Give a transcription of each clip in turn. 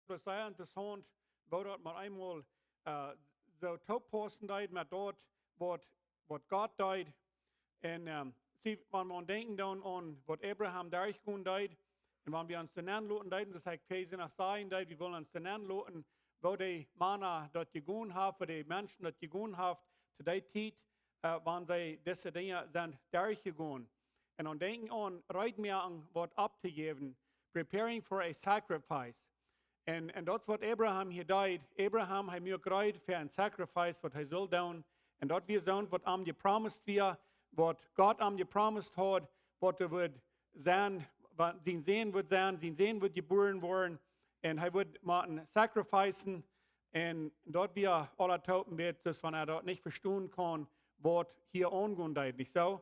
bloß sehr interessant, wo dort mal einmal so Taubposten deed mit dort, was Gott deed. Und wenn wir denken dann an, was Abraham durchgegangen deed, und wenn wir uns den anloten deed, das heißt, wir nach sagen deed, wir wollen uns den anloten, wo die Männer dort gegangen haben, wo die Menschen dort gegangen haben, zu der Zeit, wenn sie diese Dinge sind durchgegangen. Und dann denken an, reiten wir an, was abzugeben, preparing for a sacrifice. Und das, was Abraham hier deed, Abraham hat mir gereut für ein Sacrifice, was er soll tun. Und dort wir sagen, was ihm gepromised wird, was Gott ihm gepromised hat, was er wird sein, was sein Sehen wird sein, sein Sehen wird geboren werden. Und er wird machen Sacrificen. Und dort wir alle Toten wird, dass wenn er dort nicht verstehen kann, was hier angehen deed, nicht so?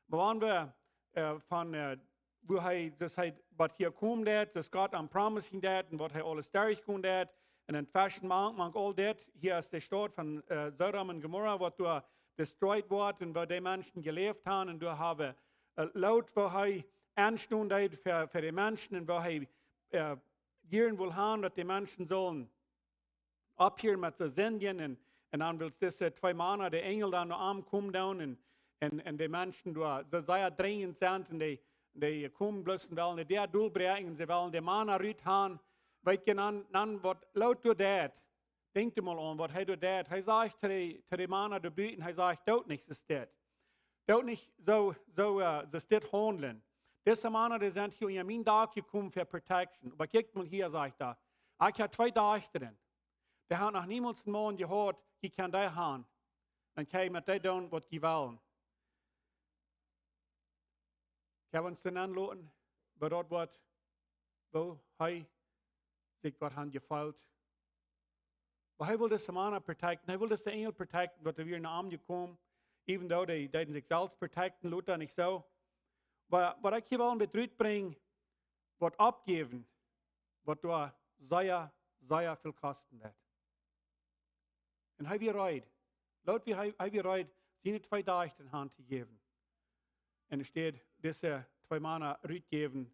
Aber wenn wir wo das was hier kommt, das Gott am Promising dat und was alles durchkommt dat und dann fashion man all dat. Hier ist der Stadt von Sodom und Gomorra, was da destroyed wird und wo die Menschen gelebt haben und da haben laut, wo anstehen dat für die Menschen und wo gehen will haben, dass die Menschen sollen abhören mit so Sendien und dann will diese 2 Männer, der Engel dann noch ankommen und die Menschen da so sehr dringend sind und die kommen bloß und wollen der durchbringen, sie wollen die Männer rüt haben, weil dann was laut du dat, denkt mal an, was du dat, sagt zu den Männern da büten, sagt, dort nicht ist das, dort nicht so das handeln. Diese Männer, die sind hier in meinen Tag gekommen für Protection, aber guckt mal hier, sagt er, ich habe 2 Dächteren, die haben noch niemals einen Mann gehört, die kann da haben, dann kann ich mit dem tun, was die wollen. Ich habe uns dann anlassen, wo dort wird, wo sich was gefällt. Aber er will das Mann protecten, er will das Engel protecten, was wir in den Arm gekommen, even though die sich selbst protecten, Luther nicht so. Aber ich will betrübt bringen, was abgeben, was da sehr viel kosten wird. Und habe wir reid, laut wie habe wir reid, seine 2 Tage in die Hand zu geben. Und es steht, diese 2 Männer rütgeben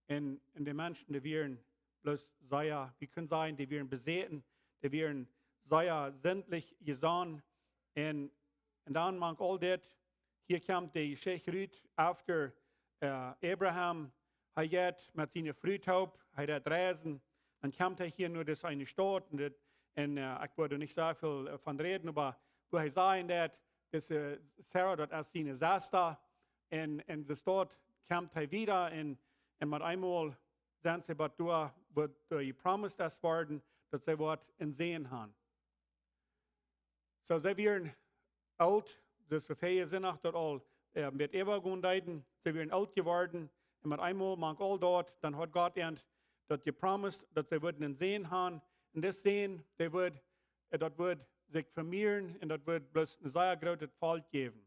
in die Menschen, die werden bloß sehr, wir können sagen, die werden besäten, die werden sehr sämtlich gesehen. Und dann mag all das, hier kommt die Geschichte rüt, after Abraham hat mit seiner Frühtaub, hat reisen, dann kommt hier nur das eine Stadt, und ich würde nicht so viel davon reden, aber wo er sagen, dass Sarah dort als seine Schwester, und das dort kommt er wieder und mit einmal sind sie, was du gepromised hast worden, dass sie was in Sehen haben. So sie werden alt, das Verfehe sind auch dort all mit Eva gehen, sie werden alt geworden und mit einmal mag all dort, dann hat Gott dort gepromised, dass sie würden in Sehen haben und das Sehen, dort wird sich vermehren und dort wird bloß ein sehr großes Fall geben.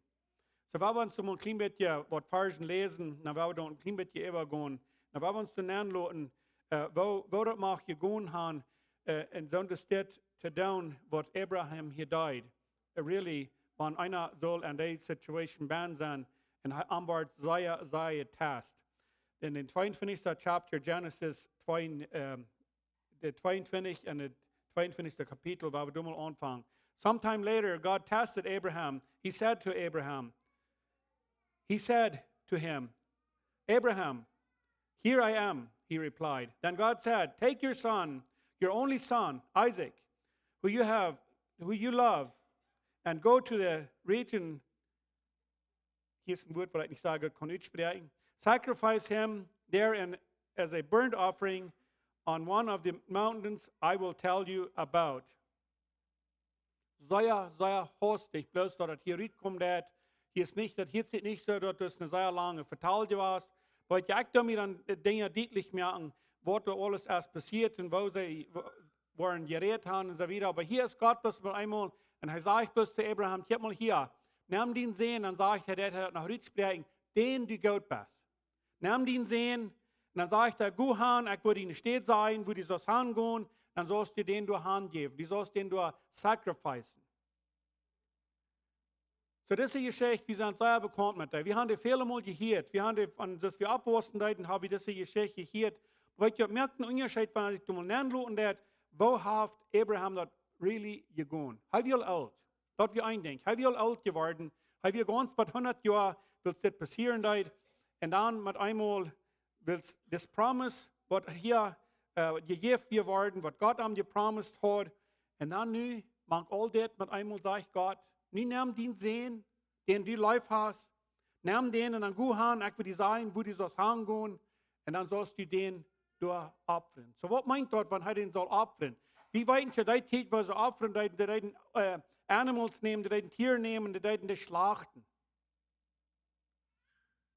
So, wenn wir uns ein klein bisschen was Versen lesen, dann werden wir ein klein bisschen übergehen. Dann werden wir uns dann anlassen, wo das mag gegeben haben, und so das steht zu tun, was Abraham hier died. Really, wenn einer soll in der Situation sein, und er wird sehr test. In den 22. Chapter Genesis 22 und der 22. Kapitel, wo wir mal anfangen. Sometime later, God tested Abraham. He said to him, Abraham, here I am, he replied. Then God said, take your son, your only son, Isaac, who you love, and go to the region, hier ist ein Wort, was ich nicht sage, kann ich sprechen. Sacrifice him there as a burnt offering on one of the mountains I will tell you about. Sehr hastig, bloß dort hier kommt das. Hier ist nicht so, dass das eine sehr lange Verteilung war. Weil ich da mir dann Dinge deutlich merken, was da alles erst passiert und wo sie waren geredet haben und so weiter. Aber hier ist Gott bloß mal einmal, und er sagt bloß zu Abraham, guck mal hier, nimm den sehen, dann sagt er, der hat nach Rücksprechen, den du Gott bist. Nimm den sehen, und dann sagt er, geh hin, ich würde in der Stadt sein, wo die so hingehen, dann sollst du den du hingeben, du sollst den du sacrificen. So, das ist die Geschichte, wir sind sehr bekannt mit der. Wir haben die viele Mal gehört. Wir haben die, als wir abwussten, haben wir diese Geschichte gehört. Weil ich merke einen Unterschied, wenn ich mal lernen lassen, wo hat Abraham das really gegangen? Habe ich alt? Dort wir eindenken. Habe ich alt geworden? Habe ich ganz bei 100 Jahren, will das passieren da? Und dann mit einmal will das Promise, was hier gegeben geworden, was Gott am gepromised hat. Und dann nu, mag all das mit einmal sagt Gott, nie nimm den sehen, den du live hast. Nimm den und dann geh hin, ich will die sagen, wo die so hingehen. Und dann sollst du den durch opfern. So was meint dort, wenn er den soll opfern? Wie weit in der Zeit, wo sie opfern, die Animals nehmen, die Tiere nehmen, die schlachten.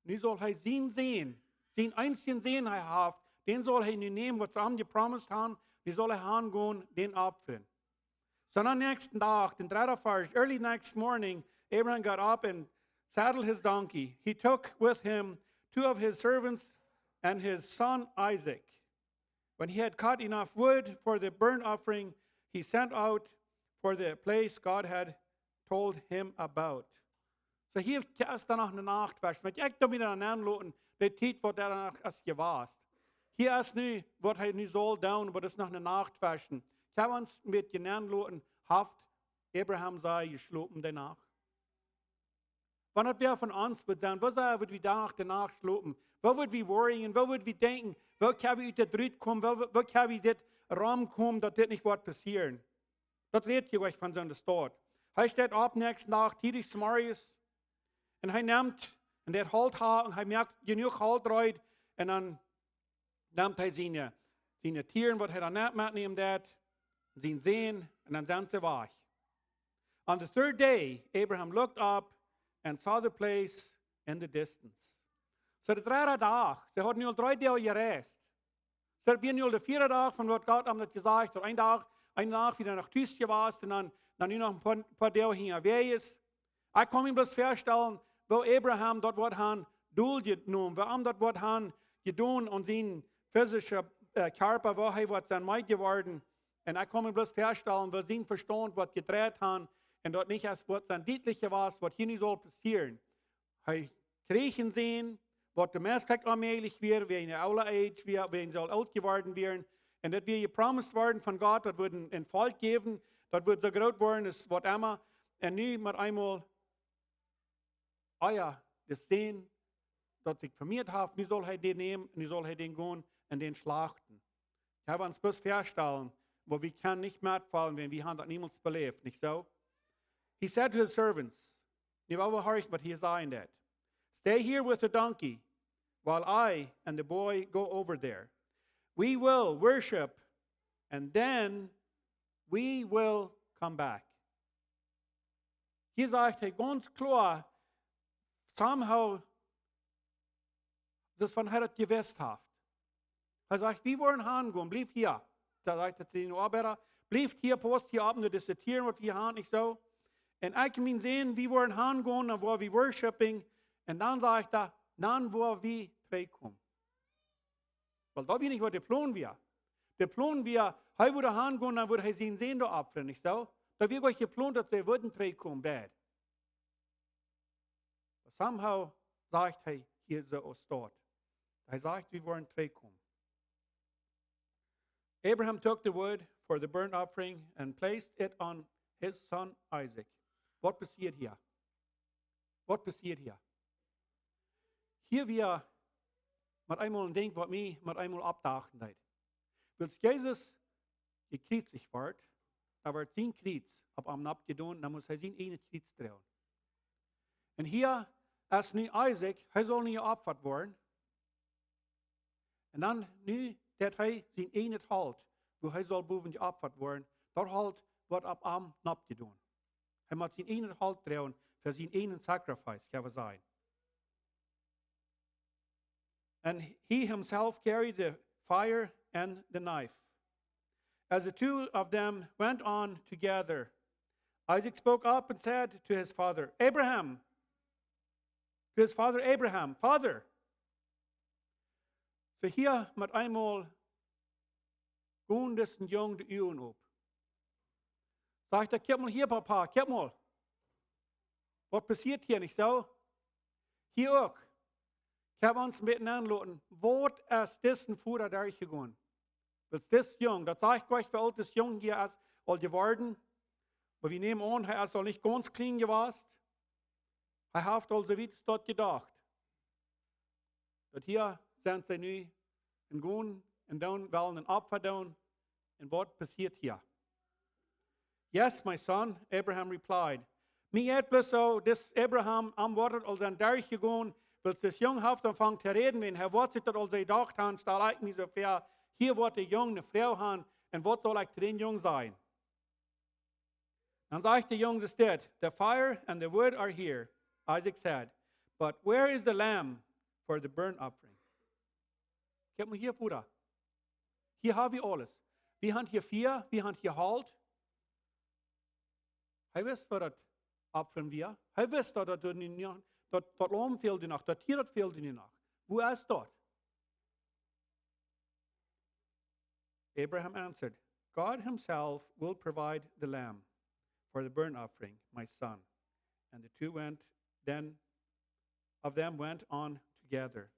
Nu soll er sehen, den einzigen Sehen er hat, den soll er nicht nehmen, was sie ihm gepromised haben, die soll er hingehen, den opfern. So am nächsten Tag, den 3. Vers, early next morning, Abraham got up and saddled his donkey. He took with him 2 of his servants and his son Isaac. When he had cut enough wood for the burnt offering, he sent out for the place God had told him about. So hier ist dann noch eine Nacht, wenn ich da wieder anlassen, der Zeit, wo der danach erst gewasst. Hier ist nicht, was er nicht soll, down, aber das ist noch eine Nacht waschen. Ich habe uns mit genannt lassen, haft Abraham sei geschlafen danach. Wann hat wer von uns wird sagen, was wird wir danach schlafen? Wo wird wir worryen? Wo wird wir denken? Wo kann wir da drüben kommen? Wo kann wir das Raum kommen, dass das nicht wird passieren? Das redet ihr euch von so einer Stadt. Er steht ab nächsten Tag, Diedrich zum Marius, und er nimmt, und er holt haar, und er merkt, genug halt reut, und dann nimmt er seine Tiere, was er dann nicht mitnehmen wird, sie sehen, und dann sind sie wach. On the 3rd day, Abraham looked up and saw the place in the distance. So der 3. Tag, sie hat nur 3 Tage gereist. So wir nur der 4. Tag, von was Gott hat gesagt, oder ein Tag wieder nach Tüßchen warst, und dann nur noch ein paar Tage hinterher ist. Ich kann mir bloß feststellen, wo Abraham dort was han genommen, wo am dort was han getan und sein physischer Körper, wo er was dann meid geworden. Und ich kann mir bloß feststellen, wo sein Verstand was gedreht han und dort nicht erst was dann deutlicher war, was hier nicht soll passieren. Er kriechen sehen, was der Messtag allmählich wird, wie in der Aula Age, wie er soll alt geworden werden. Und das wir gepromised worden von Gott, das wird ein Volk geben, das wird so groß worden, das wird immer. Und nie mit einmal, das sehen, dass ich vermehrt habe, wie soll er den nehmen, wie soll er den gehen und den schlachten. Ich habe uns bloß feststellen, wo wir können nicht mitfallen, wenn wir haben das niemals belebt, nicht so? He said to his servants, you overheard what he is saying that. Stay here with the donkey while I and the boy go over there. We will worship and then we will come back. Hier sagt er ganz klar, somehow, das von er gewusst hat. Er sagt, wir wollen hingehen, blieb hier. Da sagt er zu den Arbeiter, blieb hier, post hier ab, das ist hier, was wir haben, nicht so. Und ich kann sehen, wir wollen hingehen, und wo wir worshipping, und dann sagt er, dann wo wir zurückkommen. Weil da wir nicht, was der Plan wir. Der Plan wir, er würde hingehen, dann würde er sie sehen, da abfüllen, nicht so. Da wir euch geplant, dass sie würden zurückkommen, bad. Somehow sagt er, hier so aus dort. Er sagt, wir wollen zurückkommen. Abraham took the wood for the burnt offering and placed it on his son Isaac. Was passiert hier? Was passiert hier? Hier wir mit einmal denken, was mich mit einmal abdachten hat. Wenn Jesus gekreuzigt wird, aber 10 Kreuz ab am Nacht getan, dann muss er sein eine Kreuz drehen. Und hier ist nicht Isaac, er soll nicht geopfert werden. Und dann, nu, dat hij zijn ene halt, wo hij soll boven geopfert werden, dort halt wird ab am Nacht getan. Er muss sein ene halt drehen, für sein einen Sacrifice, kann man sagen. And he himself carried the fire and the knife. As the 2 of them went on together, Isaac spoke up and said to his father, Abraham, Father. So hier mit einmal gehen diesen Jungen die Augen auf. Sagt er, guck mal hier, Papa, guck mal. Was passiert hier nicht so? Hier auch. Ich habe uns miteinander lassen, wo ist diesen Fuhrer durchgegangen? Weil das jung, das sage ich euch, wie alt das jung hier ist, all geworden. Aber wir nehmen an, er ist auch nicht ganz klein gewesen. Er hat also wie es dort gedacht. Und hier sind sie nu in Gun und dann wollen ein Opfer tun. Und was passiert hier? Yes, my son, Abraham replied. Mir etwas so, dass Abraham antwortet, als ein Derch gegangen, weil das Jung hat angefangen zu reden, wenn er was sich das als gedacht hat, da ich mich so fair, hier wird der Jung eine Frau haben, und was soll ich zu den Jung sein? Dann sagt der Jung, es steht, the fire and the wood are here, Isaac said, but where is the lamb for the burnt offering? Kijk maar hier voor. Hier haben wir alles. Wir haben hier 4, wir haben hier Halt. Hij wist wat dat opfern wir. Hij wist dat dat Lamm fehlt noch, dat Tier dat fehlt noch. Wo ist dort? Abraham answered, God himself will provide the lamb for the burnt offering, my son. And the two went on together.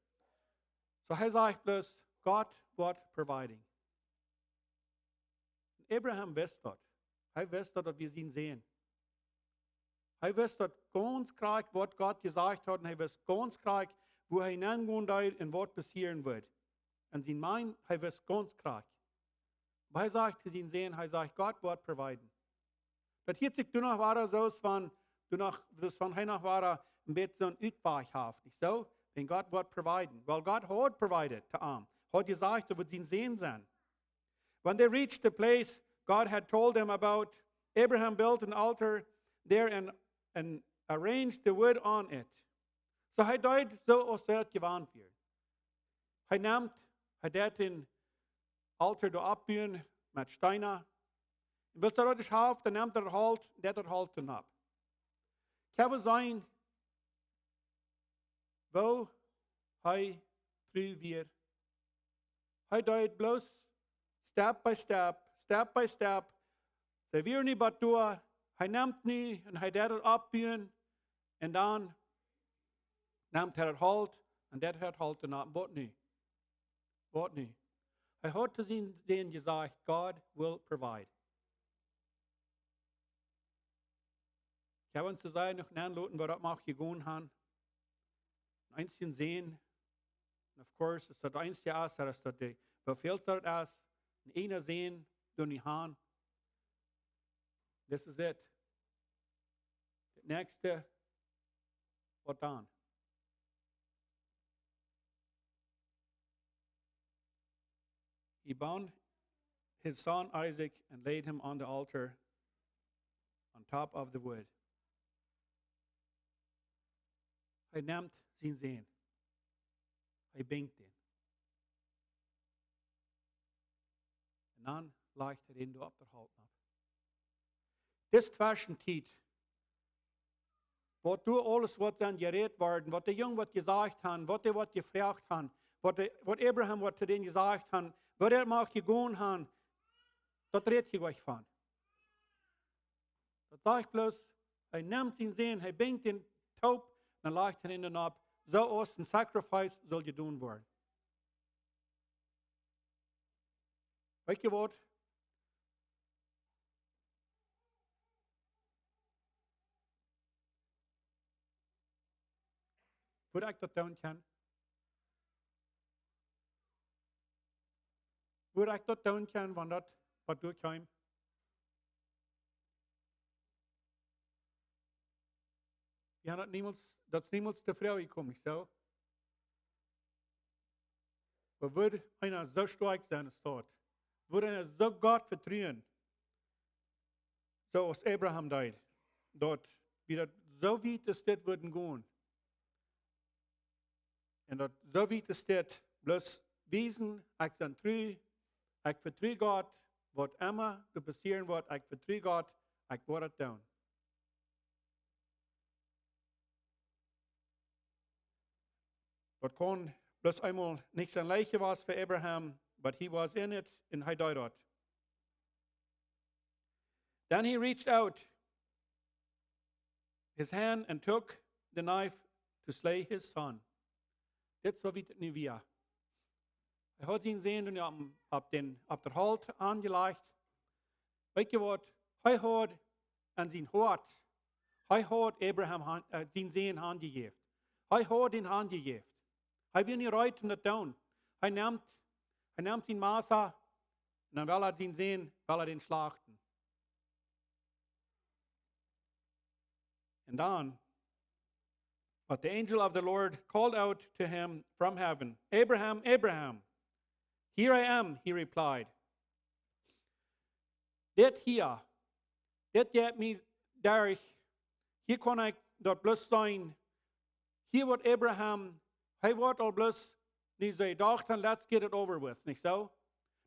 So hij zegt dus, God wordt providing. Abraham wist dat. Hij wist dat wir ihn sehen. Hij wist dat ganz klar, wat Gott gesagt hat, und hij wist ganz klar, wo hij hineingehen wird und was passieren wird. Und sein Mind, hij wist ganz klar. Aber hij sagt zu ihn sehen, hij sagt, Gott wird providen. Dat hielt sich noch war so, das von hij noch war ein bisschen so ein Utbachhaft, nicht so? Denn Gott wird providen. Weil Gott hat provided to ihm. Hat gesagt, er wird ihn sehen sein. When they reached the place God had told them about, Abraham built an altar there and arranged the wood on it. So hij deed zoals het gewaand werd. Hij deed een altar door opbouwen met stenen. En als dat is half, dan neemt er halt, dat er halt dan op. Kan we zijn, wo hij terug weer. Hij deed bloos step by step. Ze weer niet wat door. Hij neemt nu en hij deed het opbouwen. En dan neemt hij het halt. En dat het halt dan op. Wat nu? Wat nu? Hij had te zien gezegd, God will provide. Ik heb ons te zeggen, nog aanloten, wat dat mag gegaan hebben. Eins zien. And of course, is dat eins ja is, dat dat de befilterd is. En einer zien, door niet gaan. This is it. Het nächste, wat dan? He bound his son Isaac and laid him on the altar on top of the wood. Hij neemt zijn zin. Hij bingt den. En dan legt hij den op de hout op. Dit Zwischentijd, wat door alles wat dan geredet worden, wat de jong wat gezegd han, wat hij wat gevraagd han, wat Abraham wat zu denen gezegd han, wat er mag gegaan han, dat redt je euch van. Dat zeg ik bloos, hij neemt zijn zin, hij bingt den taub, dan legt hij den op. Zo als een sacrifice zal je doen worden. Weet je wat? Hoe ik dat doen kan? Hoe ik dat doen kan, want dat wat doe ik hem? Ja, dat is niemals de vrouw gekomen, zo. Maar würde einer so stark sein, staat. Würde einer so Gott vertrauen, so als Abraham deed, dort, wie dat so weit ist, das würden gehen. En dat so weit ist, das bloß wiesen, ich bin treu, ich vertraue Gott, was immer passieren wird, ich vertraue Gott, ich werde es tun. Dat kon bloß einmal nicht sein Leiche was für Abraham, but he was in it, and he died out. Then he reached out his hand and took the knife to slay his son. Dit so wie het nu weer. Hij had zijn zeen op de halt aangelegd. Weet je wat? Hij had aan zijn hart, hij had Abraham zijn zeen aangegeven. Hij had ihn aangegeven. Hij wil niet rijden om dat te doen. Hij neemt zijn Masa en dan wil hij zijn zeen, wil hij den slachten. And then, but the angel of the Lord called out to him from heaven, Abraham, Abraham. Here I am, he replied. Dit gaat mij Diedrich, hier kon ik dat plus zijn. Hier wordt Abraham, hij wordt al plus, die zei, dacht, let's get it over with, niet zo?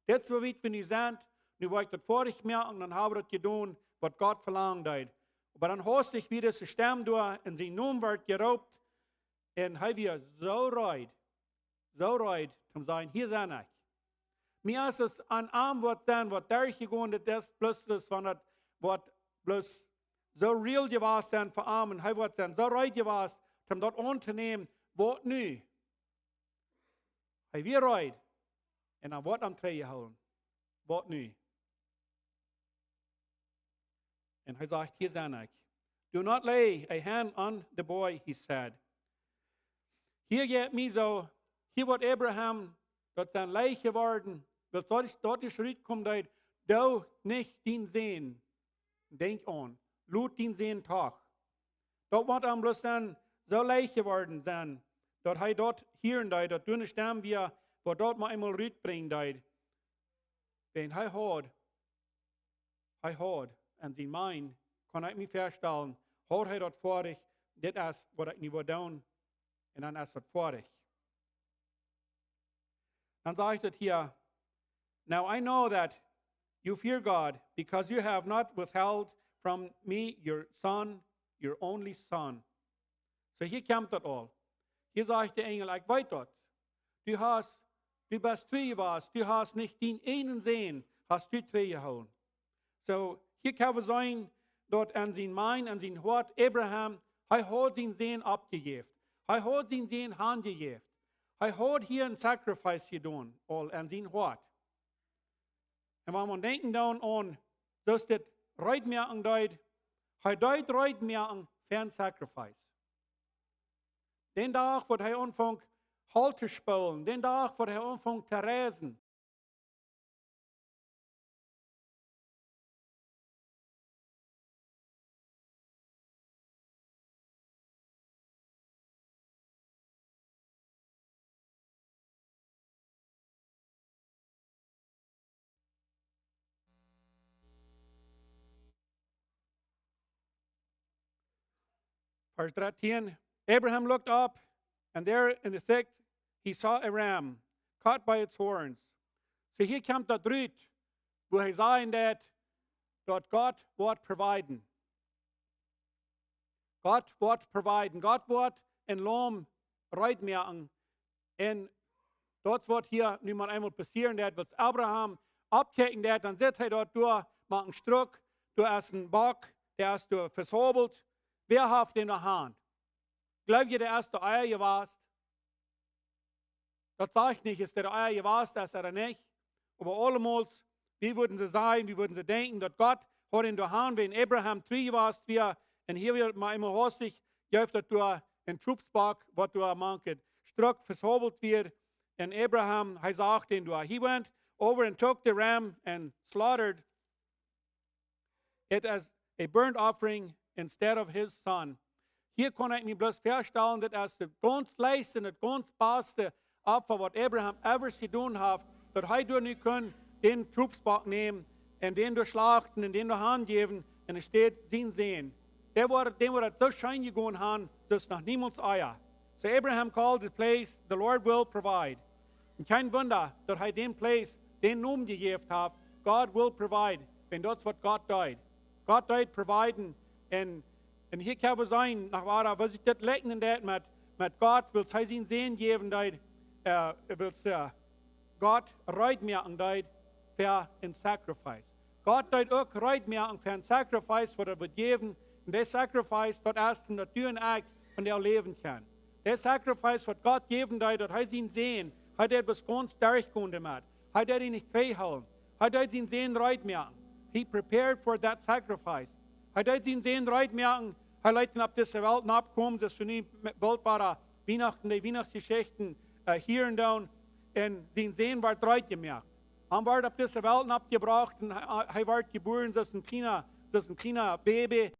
Dit is wat we nu zijn, nu wil ik dat vorig merken, dan hebben we dat gedaan, wat God verlangt heeft. Maar dan hoort sich wieder zijn stem door en zijn naam wordt geroept. En hij weer zo reit, om te zeggen, hier zijn ik. Mir is es een antwoord zijn, wat daar gegaan, dat is plus das van het, wat plus zo real geweest zijn voor armen. Hij wordt dan zo reit geweest, om dat aan te nemen, wat nu? Hij weer reit. En dan wordt hem tegengehouden. Wat nu? En hij zegt, hier zijn ik. Do not lay a hand on the boy, he said. Hier gaat mij zo, hier wordt Abraham, dat zijn lijk geworden, dat is uitkomt uit, du nicht dien zeen. Denk aan, loot dien zeen toch. Dat wordt hem bloß dan zo lijk geworden zijn, dat hij dat hier deed, dat dunne stem weer, wat dat maar eenmaal uitbrengt deed. En hij had, en zijn mind, kan ik me verstellen, had hij dat vorig, dit is wat ik nu wil doen, en dan is dat vorig. Dan zegt het hier, now I know that you fear God, because you have not withheld from me your son, your only son. So hier komt dat al. Hier zegt de engel, ik weet dat. Du bist treu was, du hast nicht den einen sehen, hast du treu gehouden. So hier kan we zijn, dat aan zijn mind, aan zijn hart, Abraham, hij had zijn zeen opgegeven. Hij had zijn zeen handgegeven. Hij had hier een sacrifice gedaan, al aan zijn hart. En wanneer we denken dan aan, dat dit reitmerken deed, hij deed reitmerken voor een sacrifice. Den dag wordt hij aanvangt halt te spelen, den dag wordt hij aanvangt te reizen. Verse 13, Abraham looked up, and there in the thicket he saw a ram caught by its horns. So hier komt dat uit, waar hij zei dat God wordt providen. God wordt providen. God wordt een lam reitmerken. En dat wordt hier nu maar eenmaal passeren, dat wat Abraham opkijken dat, dan zit hij dort door, maakt een struk, door is een bak, der is door versobeld. Wer heeft in de hand? Glaub je, der ist der Eier gewast? Das sage ich nicht, ist der Eier gewast, das ist nicht. Aber allemals, wie würden sie sagen, wie würden sie denken, dass Gott hat in der Hand, wenn Abraham treu gewast wäre, und hier wird man immer hastig, läuft das durch ein Trupsback, was durch manche Struck versobelt wird. And Abraham, he sagt ihn durch. He went over and took the ram and slaughtered it as a burnt offering instead of his son. Hier kon ik me bloß verstellen, dat als de ganz leiste en het ganz beste Opfer, wat Abraham ever gedaan heeft, dat hij door nu kon den Trupsbak nemen en den doorslachten en den door hand geven en er steht zien zien. Dem wordt het zo schijn gegaan han, dus nog niemands eier. So Abraham called the place, the Lord will provide. En kein wunder dat hij den place, den naam gegeven heeft, God will provide, wenn dat is wat God deed. God deed providen en hier kan we zijn, nach waar was ik dat lekenen dat met God wil hij zijn zin geven dat wil God reitmerken dat voor een sacrifice. God deed ook reitmerken voor een sacrifice wat er wordt geven. En dat sacrifice dat eerst een natuurlijke act van jouw leven kan. Dat sacrifice wat God geven dat hij zijn zin, Hij deed was ganz durchkomen met. Hij deed ihn niet vrijhouden. Hij deed zijn zin right maken. He prepared for that sacrifice. Hij deed zijn zin right maken. Hij leidt ihn op deze Welt napkomen, dus we met bultbare Weihnachten, die Weihnachtsgeschichten hier en down. En zijn zin werd right gemaakt. Hij werd op deze Welt abgebracht en hij werd geboren als een kleiner baby.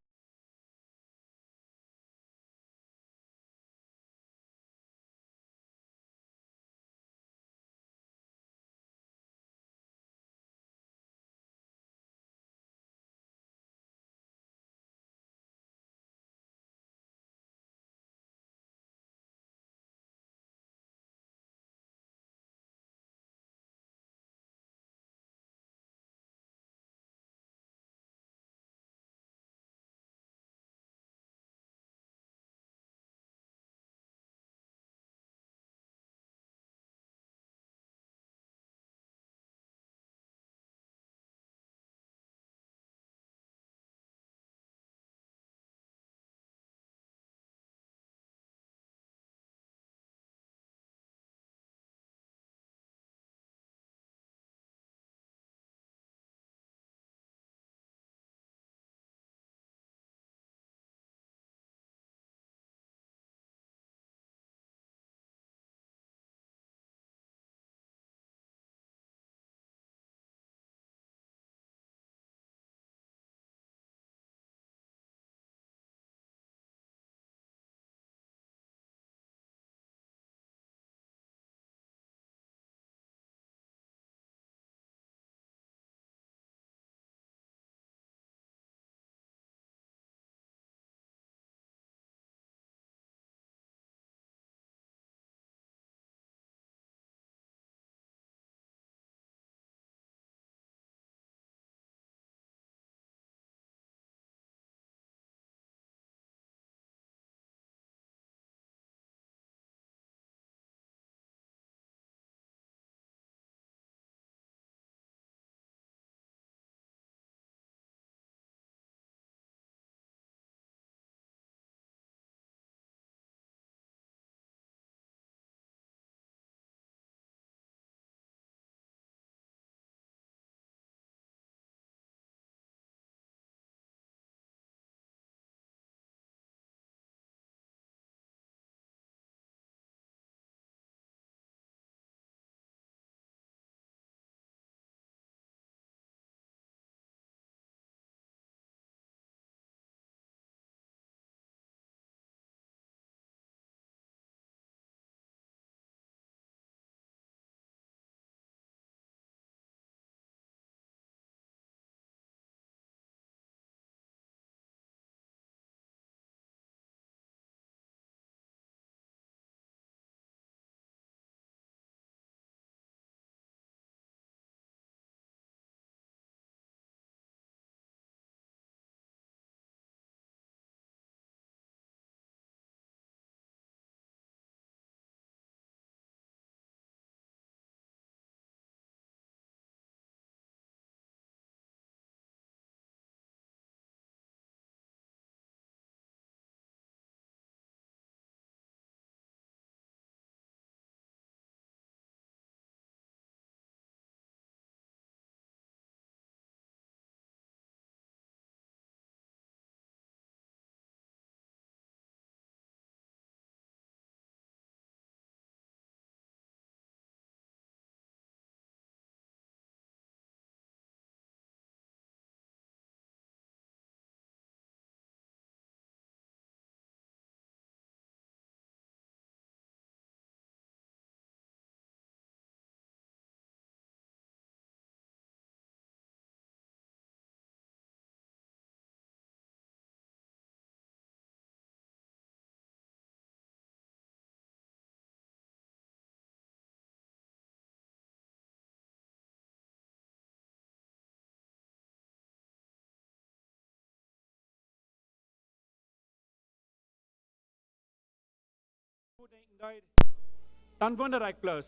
Dan wonder ik plus,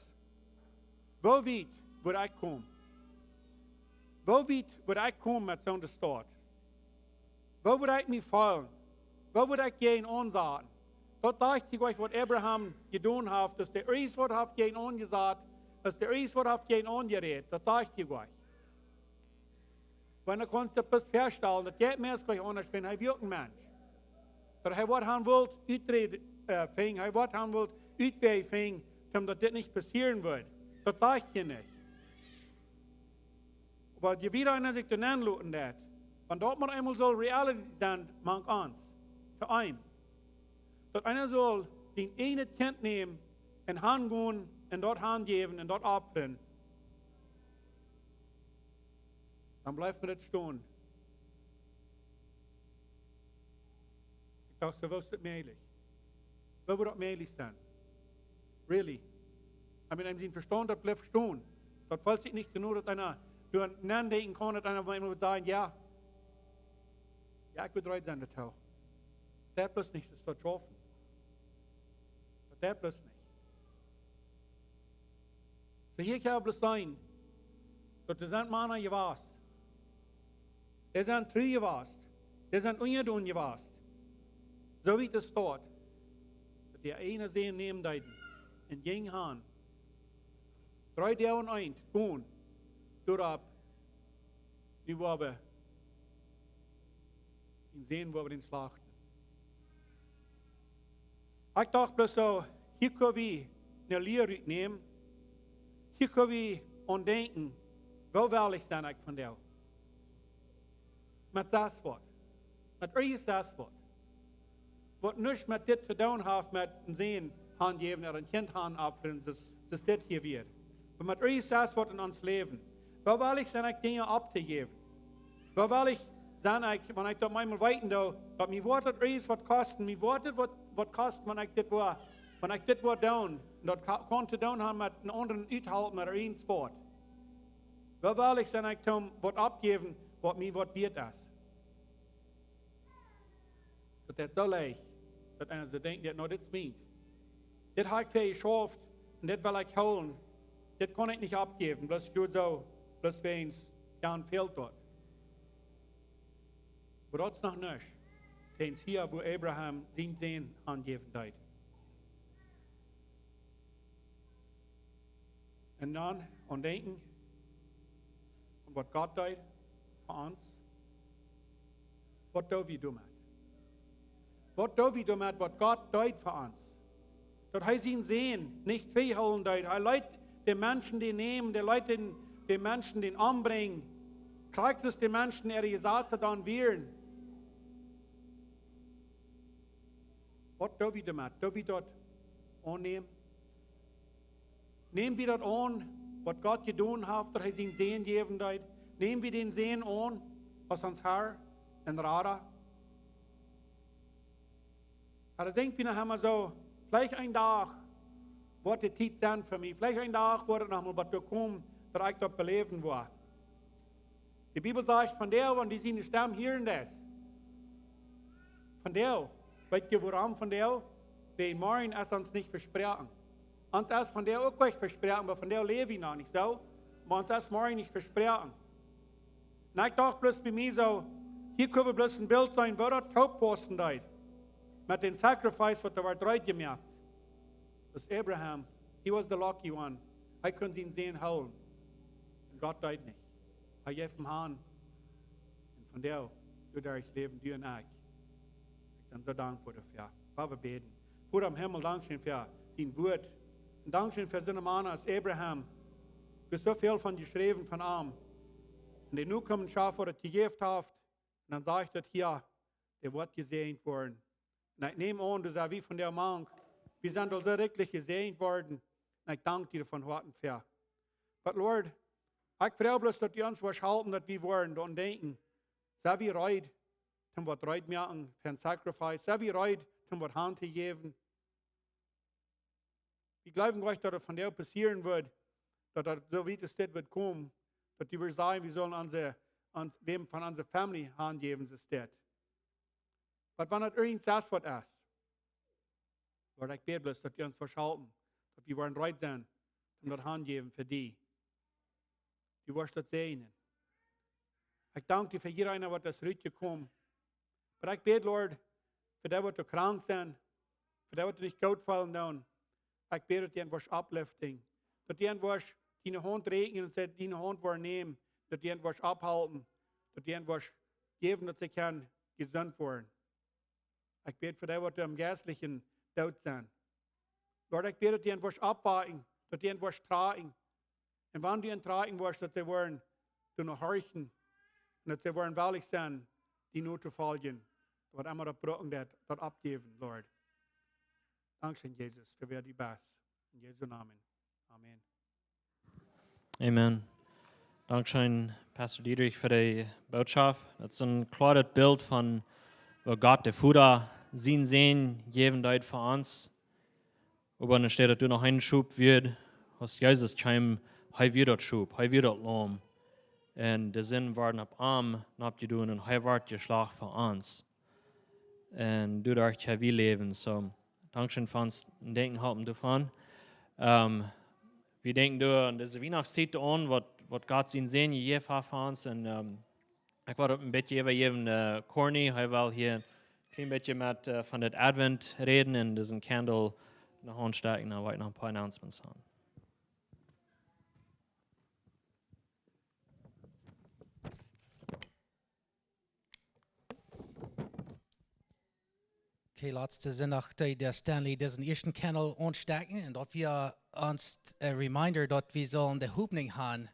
wo weet waar ik kom? Wo weet waar ik kom met zo'n stad? Wo wil ik me vallen? Wo wil ik geen aanzaten? Dort sagt ich euch, was Abraham getan hat, dass der Eis wird hat gegen ihn gesagt, dass der Eis wird hat gegen ihn geredet. Das sagt ich euch. Wenn er konnte das feststellen, das geht mir gleich anders, wenn er wirklich ein Mensch. Dat hij wat han wilt uitreden ving, hij wat han wilt uitweg ving, omdat dit niet passieren wird. Dat sagt je nicht. Aber je wieder einer sich den anluten dat, wenn dort mal einmal soll Reality sein, manch uns, für einen. Dass einer soll den eine Kind nehmen, in Hand gehen, und dort Hand geben, und dort opfern. Dann bleibt mir das stehen. Ich dachte, so ist das möglich. Wo wird das möglich sein? Really? Ich meine, im Verstand, das bleibt stehen. Das fällt sich nicht genug, dass einer durch einen denken kann, dass einer mal sagen, ja, ich würde bereit sein, das auch. Das bloß nicht, das ist so getroffen. Das bloß nicht. So hier kann es sein, dass das sind Männer gewasst. Das sind drei gewasst. Das sind ungedun gewasst. So wie das dort. Dass die eine sehen neben deiten. Und ging han. 3 Tage und ein. Tun. Dort ab. Die Wabe. In sehen, wo wir den schlachten. Ich dachte bloß so, hier können wir eine Lehre nehmen. Hier können wir und denken, wo will ich sein von dir? Mit das Wort. Mit euch das Wort. Was nicht mit dit zu tun hat, mit dem Sehen angeben oder ein Kind abfüllen, das ist das hier wird. Aber mit euch das Wort in uns Leben. Wo will ich sein, Dinge abzugeben? Wo will ich sein, wenn ich dort einmal weiten da, dass mir Worte euch was kosten, mir Worte was kosten, wenn ich das war tun, und dort konnte tun haben mit einem anderen Uithalten oder einem Sport. Wo will ich sein, was abgeben, was mir was wird das? Das ist so leicht, dass einer so denkt, das ist meint. Das habe ich für geschafft und das will ich holen. Das kann ich nicht abgeben, bloß du so, bloß wenn es dann fehlt dort. Aber das ist noch nicht. Den hier, wo Abraham den angeben hat. Und dann und denken, und was Gott tut für uns, was tun wir damit? Was tun wir damit, was Gott tut für uns? Dass er ihn sehen, nicht wegholen tut. Er leitet den Menschen, die nehmen, der leitet den Menschen, den anbringen. Kriegt es den Menschen, ihre Gesetze dann wehren. Was tun wir damit? Tun wir dort annehmen? Nehmen wir das an, was Gott getan hat, dass er ihn sehen geben hat? Nehmen wir den Sehen an, was uns Herr und Rada? Aber denkt wir nachher mal so, vielleicht ein Tag wird die Zeit sein für mich, vielleicht ein Tag wird noch mal was kommen, dass ich dort beleben war. Die Bibel sagt, von der, wenn die sind sterben, hören das. Von der, weißt du woran von der? Wir morgen erst uns nicht versprechen. Uns erst von der auch gleich versprechen, aber von der lebe ich noch nicht so. Aber uns erst morgen nicht versprechen. Und ich dachte bloß bei mir so, hier können wir bloß ein Bild sein, wo das Hauptposten steht. Mit dem Sacrifice, was da war drei gemacht. Das ist Abraham. He was the lucky one. Ich konnte ihn sehen holen. Und Gott tut nicht. Er gibt ihm Hand. Und von der, du darfst leben, du und ich. Ich bin so dankbar dafür. Wir beten. Gott am Himmel, Dankeschön für dein Wort. Und Dankeschön für so einen Mann als Abraham. Du hast so viel von dir geschrieben, von ihm. Und der nun kommen Schaf, wo er gegeben hat. Und dann sage ich das hier, der wird gesehen worden. Und ich nehme an, das ist wie von der Mann. Wir sind also wirklich gesehen worden. Und ich danke dir von Worten für. Aber Lord, ich frage bloß, dass die uns was halten, dass wir wollen und denken, sei wie reut, zum was reut machen, für ein Sacrifice, sei wie reut, zum was Hand zu geben. Ich glaube gleich, dass das von der passieren wird, dass das so wie es das wird kommen, dass die wir sagen, wir sollen wem von unserer Familie Hand geben, das ist das. Aber wenn das irgendwas was ist, Lord, ich bete bloß, dass die uns verschalten, dass wir wollen reut sein, und das Hand geben für die. Du wirst das sehen. Ich danke dir für jeder einer, was das richtig kommt. Aber ich bete, Lord, für die, die krank sind, Voor dat we niet koud vallen doen. Ik bid dat die was uplifting. Dat die was die hand rekenen en zegt, die hand wordt nemen. Dat die was ophouden. Dat die was geven dat ze kan gezond worden. Ik bid voor dat we am geestlichen dood zijn. Lord, ik bid dat die was opwaken. Dat die was tragen. En wanneer die tragen was, dat ze worden doen horchen. En dat ze worden veilig zijn, die nu te volgen. Wat allemaal dat broken dat opgeven, Lord. Dankzij Jezus, für wer die Bass. In Jesu Namen. Amen. Amen. Dankeschön, Pastor Diedrich, für die Botschaft. Das ist ein klares Bild von, wo Gott der Vater sein Sehen geben wird für uns. Aber dann steht, dass du noch einen Schub wird, hast Jesus kein wieder Schub, wieder Lohn. Und der Sinn werden ab Arm, ab die tun, und wird geschlagen für uns. Und du darfst ja wie leben. So, Dankeschön für uns Denken haben davon. Wir denken du an diese Weihnachtszeit an, was Gott sein Sehen gegeben hat für uns. Und ich wollte ein bisschen über Corny, ich will hier ein klein bisschen mit von der Advent reden und diesen Candle nach Hand stecken, dann wollte ich noch ein paar Announcements haben. Okay, letzte Sonntag, der Stanley diesen ersten Candle anstecken und dort wir uns ein Reminder, dort wir sollen der Hubning haben.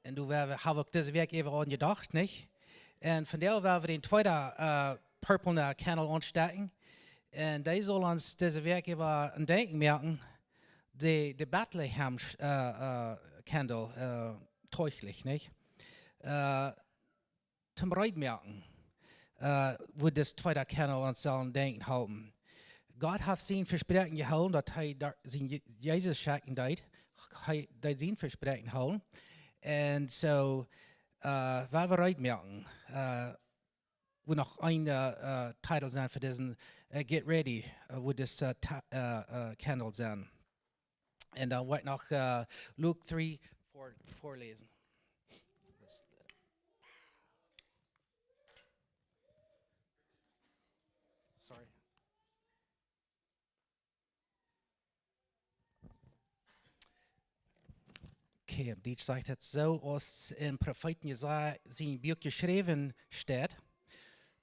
Und du habe ich diese Weg eben an gedacht, nicht? Und von der werden wir den zweiten purple Candle anstecken. Und die soll uns diese Weg eben ein Denken merken, die Bethlehem Candle täuschlich, nicht? Zum Reut merken. Wo das zweite Candle an sollen denken halten. Gott hat sein Versprechen gehalten, dass sein Jesus schenken hat, hat sein Versprechen halten. Und so, weil wir recht merken, wo noch ein Titel sein für diesen Get Ready, wo das Candle sein. Und dann wollte ich noch Luke 3 vorlesen. Sorry. Okay, im Deutsch sagt es so, als im Propheten Jesaja sein Buch geschrieben steht: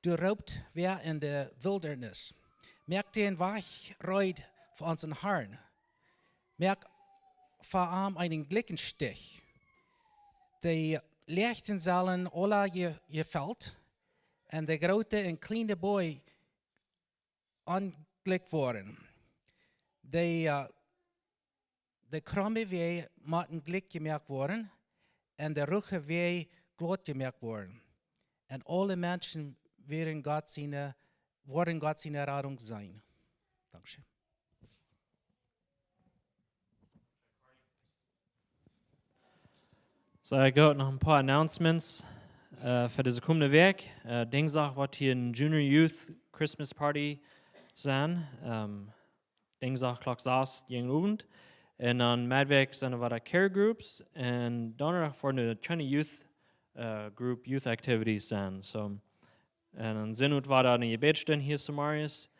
Du raubt wer in der Wildnis, merkt den Wachreut von unseren Herrn, merkt vor allem einen Glickenstich. Die Lichten sollen alle gefällt, und der große und kleine Boy angeklickt worden. Die krumme Weh müssen glick gemerkt worden und der ruche Weh glatt gemerkt worden. Und alle Menschen werden Gott seine Rettung sein. Dankeschön. So, ich habe noch ein paar Announcements für diese kommende Werk. Dienstag wird hier ein Junior Youth Christmas Party sein. Dienstag klock 6 gegen Abend. Und dann Mittwoch sind wir Care Groups. Und Donnerstag für eine kleine Youth Group, Youth Activities sein. So, und dann sind wir da eine Gebetsstunde hier zu Marius.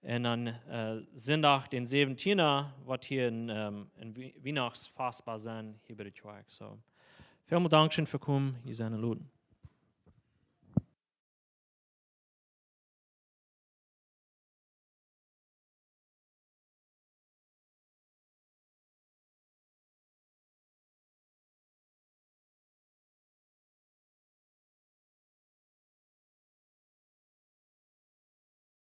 Und dann Sonntag, den 17. wird hier ein Weihnachtsfastbar sein, hier bei der Twerk. So, vielen Dank für kommen, ihr seid Luten.